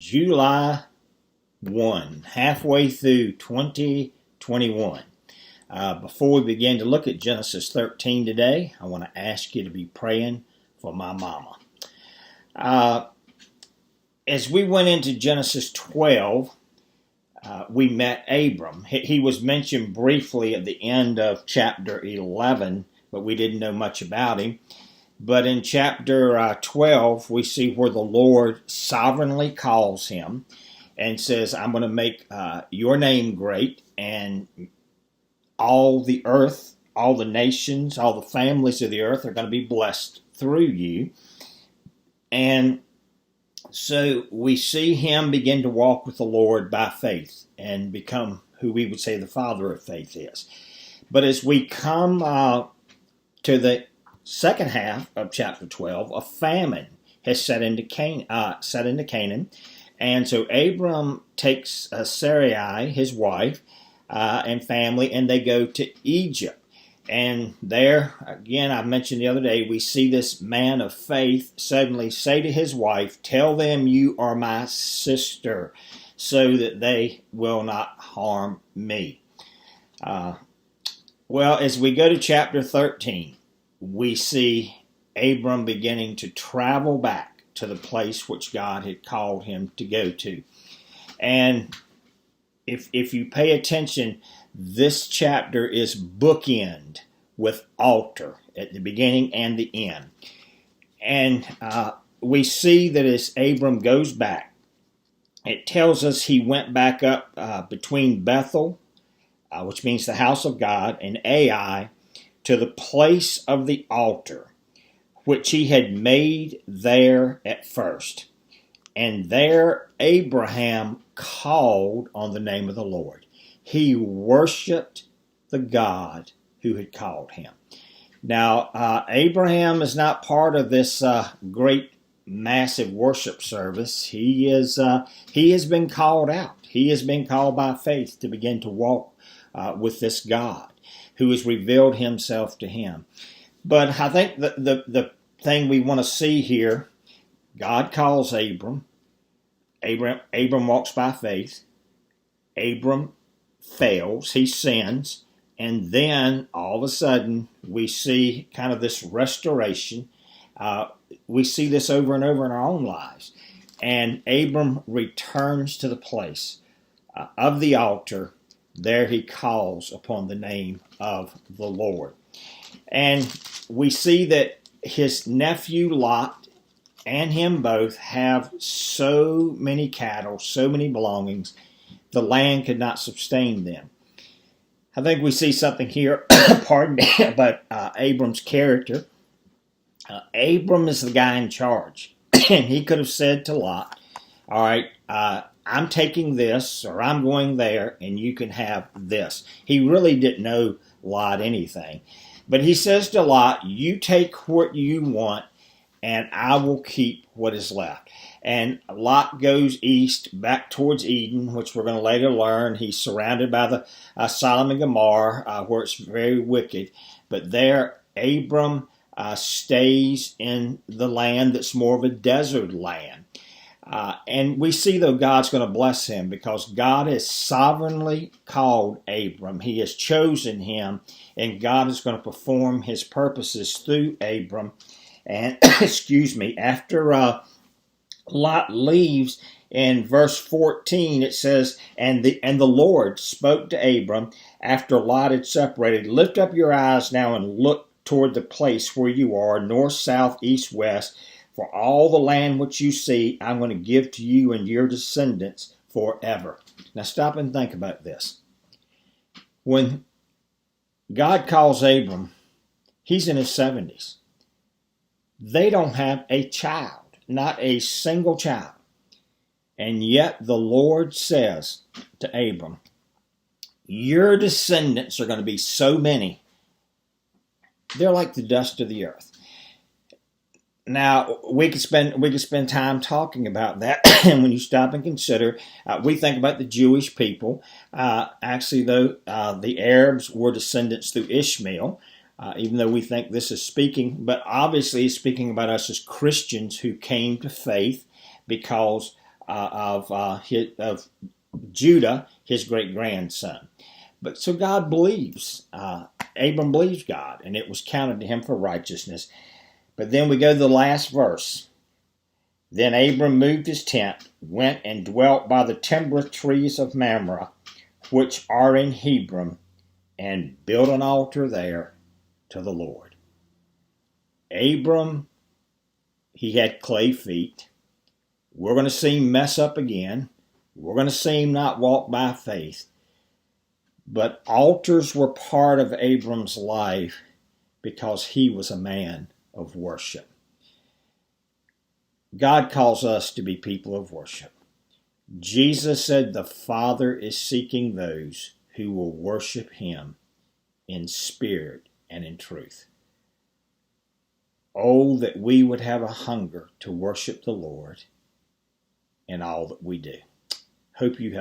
July 1, halfway through 2021. Before we begin to look at Genesis 13 today, I want to ask you to be praying for my mama. As we went into Genesis 12, we met Abram. He was mentioned briefly at the end of chapter 11, but we didn't know much about him. But in chapter 12, we see where the Lord sovereignly calls him and says, I'm going to make your name great, and all the earth, all the nations, all the families of the earth are going to be blessed through you. And so we see him begin to walk with the Lord by faith and become who we would say the father of faith is. But as we come to the second half of chapter 12, a famine has set into Canaan. And so Abram takes Sarai, his wife, and family, and they go to Egypt. And there, again, I mentioned the other day, we see this man of faith suddenly say to his wife, tell them you are my sister, so that they will not harm me. Well, as we go to chapter 13, we see Abram beginning to travel back to the place which God had called him to go to. And if you pay attention, this chapter is bookend with altar at the beginning and the end. And we see that as Abram goes back, it tells us he went back up between Bethel, which means the house of God, and Ai, to the place of the altar, which he had made there at first. And there Abraham called on the name of the Lord. He worshiped the God who had called him. Now, Abraham is not part of this great, massive worship service. He has been called out. He has been called by faith to begin to walk with this God who has revealed himself to him. But I think the thing we want to see here, God calls Abram. Abram walks by faith. Abram fails. He sins. And then all of a sudden we see kind of this restoration. We see this over and over in our own lives. And Abram returns to the place of the altar. There he calls upon the name of the Lord. And we see that his nephew Lot and him both have so many cattle, so many belongings, the land could not sustain them. I think we see something here, pardon me, about Abram's character. Abram is the guy in charge. And he could have said to Lot, all right, I'm taking this, or I'm going there, and you can have this. He really didn't know Lot anything. But he says to Lot, you take what you want, and I will keep what is left. And Lot goes east, back towards Eden, which we're going to later learn. He's surrounded by the Sodom and Gomorrah, where it's very wicked. But there, Abram stays in the land that's more of a desert land. And we see, though, God's going to bless him because God has sovereignly called Abram. He has chosen him, and God is going to perform his purposes through Abram. And, after Lot leaves, in verse 14, it says, And the Lord spoke to Abram after Lot had separated, lift up your eyes now and look toward the place where you are, north, south, east, west. For all the land which you see, I'm going to give to you and your descendants forever. Now stop and think about this. When God calls Abram, he's in his 70s. They don't have a child, not a single child. And yet the Lord says to Abram, your descendants are going to be so many, they're like the dust of the earth. Now, we could spend time talking about that. And when you stop and consider, we think about the Jewish people. Actually, though, the Arabs were descendants through Ishmael, even though we think this is speaking, but obviously it's speaking about us as Christians who came to faith because of Judah, his great grandson. But so God believes, Abram believes God, and it was counted to him for righteousness. But then we go to the last verse. Then Abram moved his tent, went and dwelt by the timber trees of Mamre, which are in Hebron, and built an altar there to the Lord. Abram, he had clay feet. We're going to see him mess up again. We're going to see him not walk by faith. But altars were part of Abram's life because he was a man of worship. God calls us to be people of worship. Jesus said the Father is seeking those who will worship him in spirit and in truth. Oh, that we would have a hunger to worship the Lord in all that we do. Hope you have